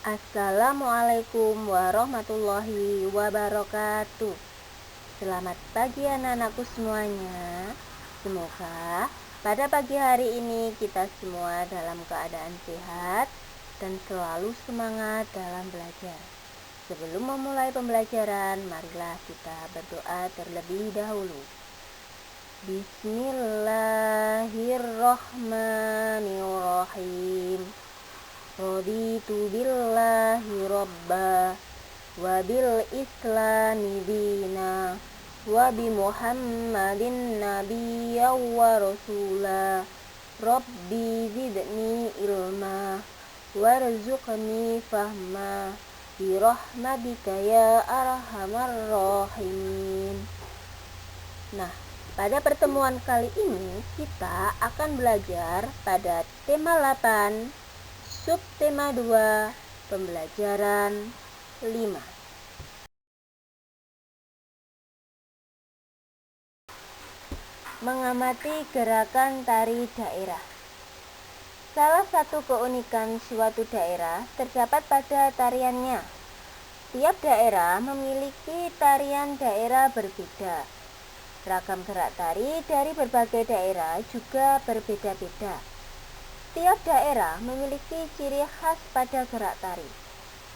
Assalamualaikum warahmatullahi wabarakatuh. Selamat pagi anak-anakku semuanya. Semoga pada pagi hari ini kita semua dalam keadaan sehat dan selalu semangat dalam belajar. Sebelum memulai pembelajaran, marilah kita berdoa terlebih dahulu. Bismillahirrahmanirrahim. Raditu billahi robba wa bil islami dina wa bi muhammadin nabiyya wa rasula. Rabbi zidni ilma warzuqni fahma bi rahmatika ya arhamar rahimin. Nah, pada pertemuan kali ini kita akan belajar pada tema 8, subtema 2, pembelajaran 5. Mengamati gerakan tari daerah. Salah satu keunikan suatu daerah terdapat pada tariannya. Tiap daerah memiliki tarian daerah berbeda. Ragam gerak tari dari berbagai daerah juga berbeda-beda. Tiap daerah memiliki ciri khas pada gerak tari.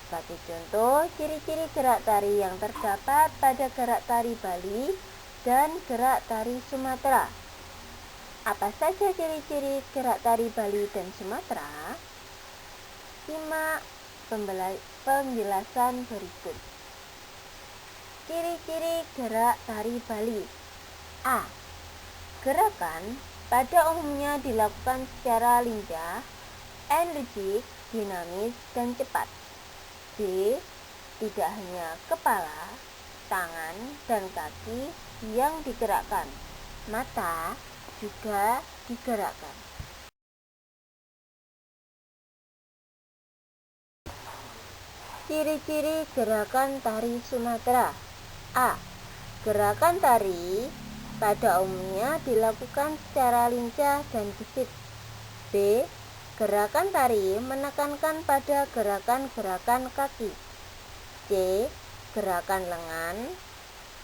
Sebagai contoh, ciri-ciri gerak tari yang terdapat pada gerak tari Bali dan gerak tari Sumatera. Apa saja ciri-ciri gerak tari Bali dan Sumatera? Simak penjelasan berikut. Ciri-ciri gerak tari Bali. A. Gerakan pada umumnya dilakukan secara lincah, energik, dinamis, dan cepat. B. Tidak hanya kepala, tangan, dan kaki yang digerakkan, mata juga digerakkan. Ciri-ciri gerakan tari Sumatera. A. Gerakan tari pada umumnya dilakukan secara lincah dan gesit. B. Gerakan tari menekankan pada gerakan-gerakan kaki. C. Gerakan lengan,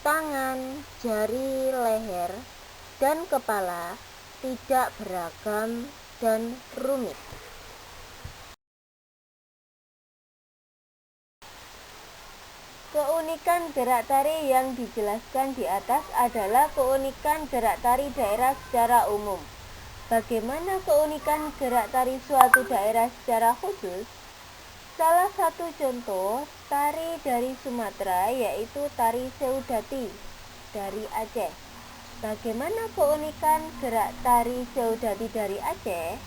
tangan, jari, leher, dan kepala tidak beragam dan rumit. Keunikan gerak tari yang dijelaskan di atas adalah keunikan gerak tari daerah secara umum. Bagaimana keunikan gerak tari suatu daerah secara khusus? Salah satu contoh tari dari Sumatera yaitu tari Seudati dari Aceh. Bagaimana keunikan gerak tari Seudati dari Aceh?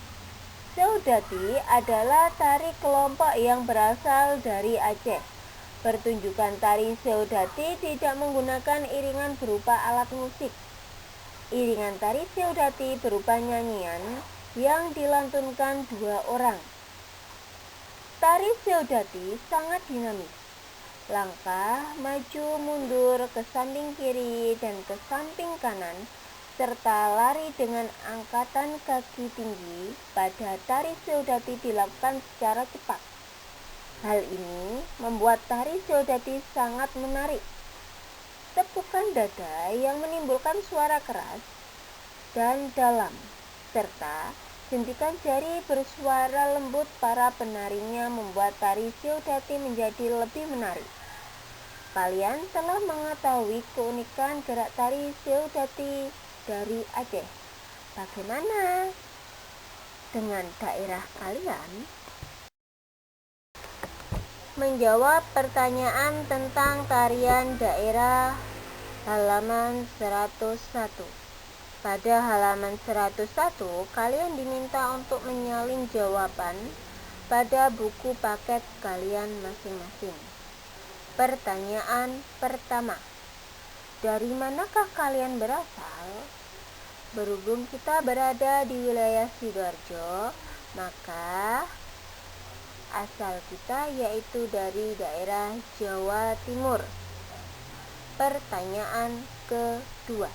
Seudati adalah tari kelompok yang berasal dari Aceh. Pertunjukan tari Seudati tidak menggunakan iringan berupa alat musik. Iringan tari Seudati berupa nyanyian yang dilantunkan 2 orang. Tari Seudati sangat dinamis. Langkah, maju, mundur, ke samping kiri dan ke samping kanan, serta lari dengan angkatan kaki tinggi pada tari Seudati dilakukan secara cepat. Hal ini membuat tari Seudati sangat menarik. Tepukan dada yang menimbulkan suara keras dan dalam, serta jentikan jari bersuara lembut para penarinya membuat tari Seudati menjadi lebih menarik. Kalian telah mengetahui keunikan gerak tari Seudati dari Aceh. Bagaimana dengan daerah kalian? Menjawab pertanyaan tentang tarian daerah halaman 101. Pada halaman 101, kalian diminta untuk menyalin jawaban pada buku paket kalian masing-masing. Pertanyaan pertama. Dari manakah kalian berasal? Berhubung kita berada di wilayah Sidoarjo, maka asal kita yaitu dari daerah Jawa Timur. Pertanyaan kedua.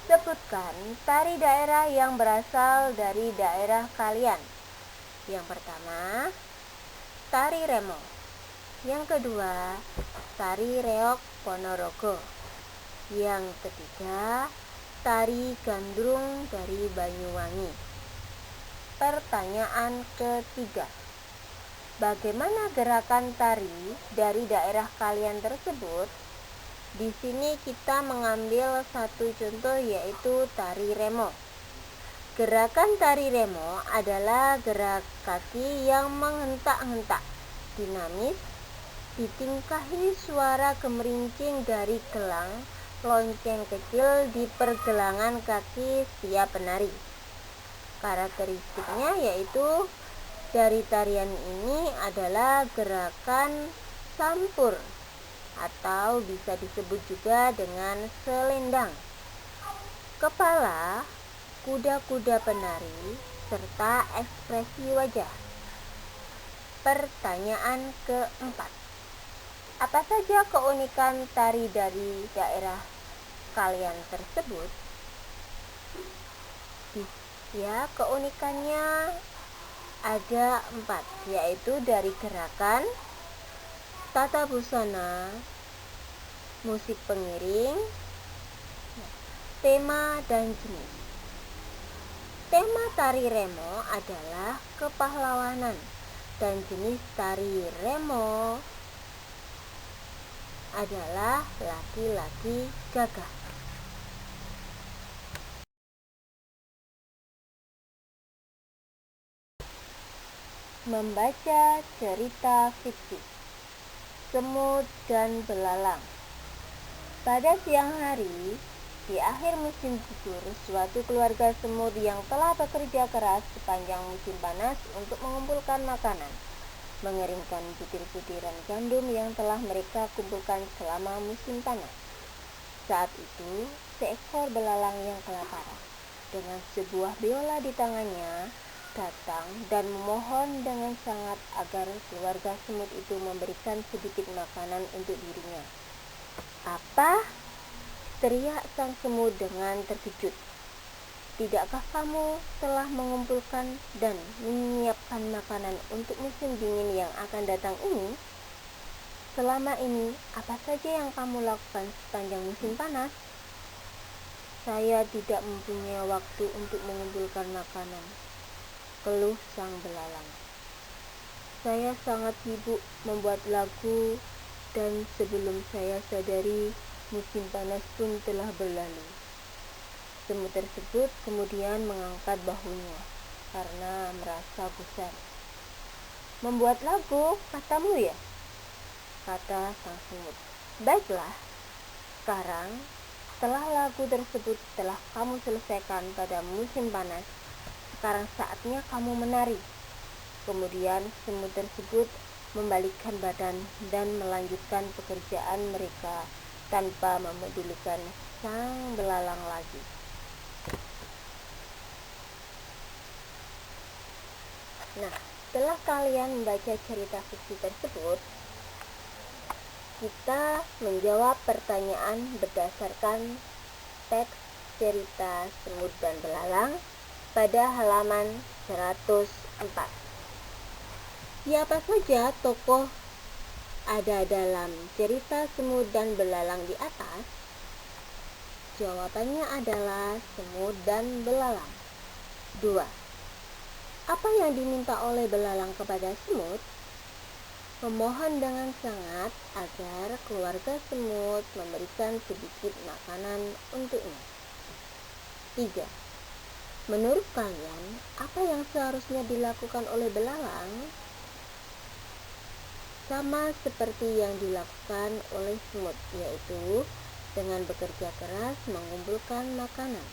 Sebutkan tari daerah yang berasal dari daerah kalian. Yang pertama, tari remo. Yang kedua, tari reog Ponorogo. Yang ketiga, tari gandrung dari Banyuwangi. Pertanyaan ketiga, bagaimana gerakan tari dari daerah kalian tersebut? Di sini kita mengambil satu contoh, yaitu tari remo. Gerakan tari remo adalah gerak kaki yang menghentak-hentak, dinamis, ditingkahi suara gemerincing dari gelang lonceng kecil di pergelangan kaki setiap penari. Karakteristiknya yaitu dari tarian ini adalah gerakan sampur atau bisa disebut juga dengan selendang. Kepala, kuda-kuda penari, serta ekspresi wajah. Pertanyaan keempat, apa saja keunikan tari dari daerah kalian tersebut? Ya, keunikannya ada 4, yaitu dari gerakan, tata busana, musik pengiring, tema, dan jenis. Tema tari remo adalah kepahlawanan, dan jenis tari remo adalah laki-laki gagah. Membaca cerita fiksi Semut dan Belalang. Pada siang hari, di akhir musim gugur, suatu keluarga semut yang telah bekerja keras sepanjang musim panas untuk mengumpulkan makanan, mengeringkan butir-butiran gandum yang telah mereka kumpulkan selama musim panas. Saat itu, seekor belalang yang kelaparan, dengan sebuah biola di tangannya, datang dan memohon dengan sangat agar keluarga semut itu memberikan sedikit makanan untuk dirinya. "Apa?" teriak sang semut dengan terkejut. "Tidakkah kamu telah mengumpulkan dan menyiapkan makanan untuk musim dingin yang akan datang ini? Selama ini, apa saja yang kamu lakukan sepanjang musim panas?" "Saya tidak mempunyai waktu untuk mengumpulkan makanan," keluh sang belalang. "Saya sangat sibuk membuat lagu, dan sebelum saya sadari, musim panas pun telah berlalu." Semut tersebut kemudian mengangkat bahunya karena merasa gusar. "Membuat lagu, katamu ya?" kata sang semut. "Baiklah, sekarang setelah lagu tersebut telah kamu selesaikan pada musim panas, sekarang saatnya kamu menari." Kemudian semut tersebut membalikkan badan dan melanjutkan pekerjaan mereka tanpa memedulikan sang belalang lagi. Nah, setelah kalian membaca cerita fiksi tersebut, kita menjawab pertanyaan berdasarkan teks cerita Semut dan Belalang pada halaman 104. Siapa saja tokoh ada dalam cerita Semut dan Belalang di atas? Jawabannya adalah semut dan belalang. 2. Apa yang diminta oleh belalang kepada semut? Memohon dengan sangat agar keluarga semut memberikan sedikit makanan untuknya. 3. Menurut kalian, apa yang seharusnya dilakukan oleh belalang? Sama seperti yang dilakukan oleh semut, yaitu dengan bekerja keras mengumpulkan makanan.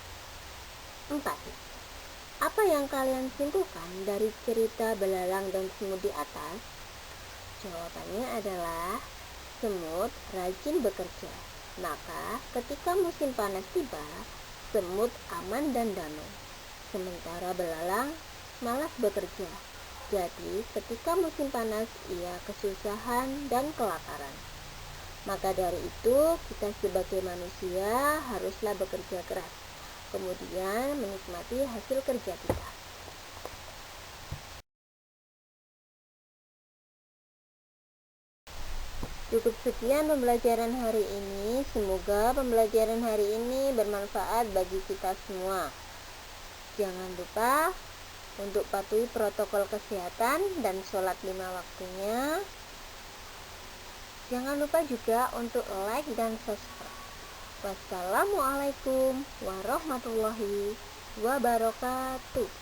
4. Apa yang kalian simpulkan dari cerita belalang dan semut di atas? Jawabannya adalah semut rajin bekerja. Maka ketika musim panas tiba, semut aman dan damai. Sementara belalang malas bekerja. Jadi ketika musim panas ia kesusahan dan kelaparan. Maka dari itu kita sebagai manusia haruslah bekerja keras, kemudian menikmati hasil kerja kita. Cukup sekian pembelajaran hari ini. Semoga pembelajaran hari ini bermanfaat bagi kita semua. Jangan lupa untuk patuhi protokol kesehatan dan sholat 5 waktunya. Jangan lupa juga untuk like dan subscribe. Wassalamualaikum warahmatullahi wabarakatuh.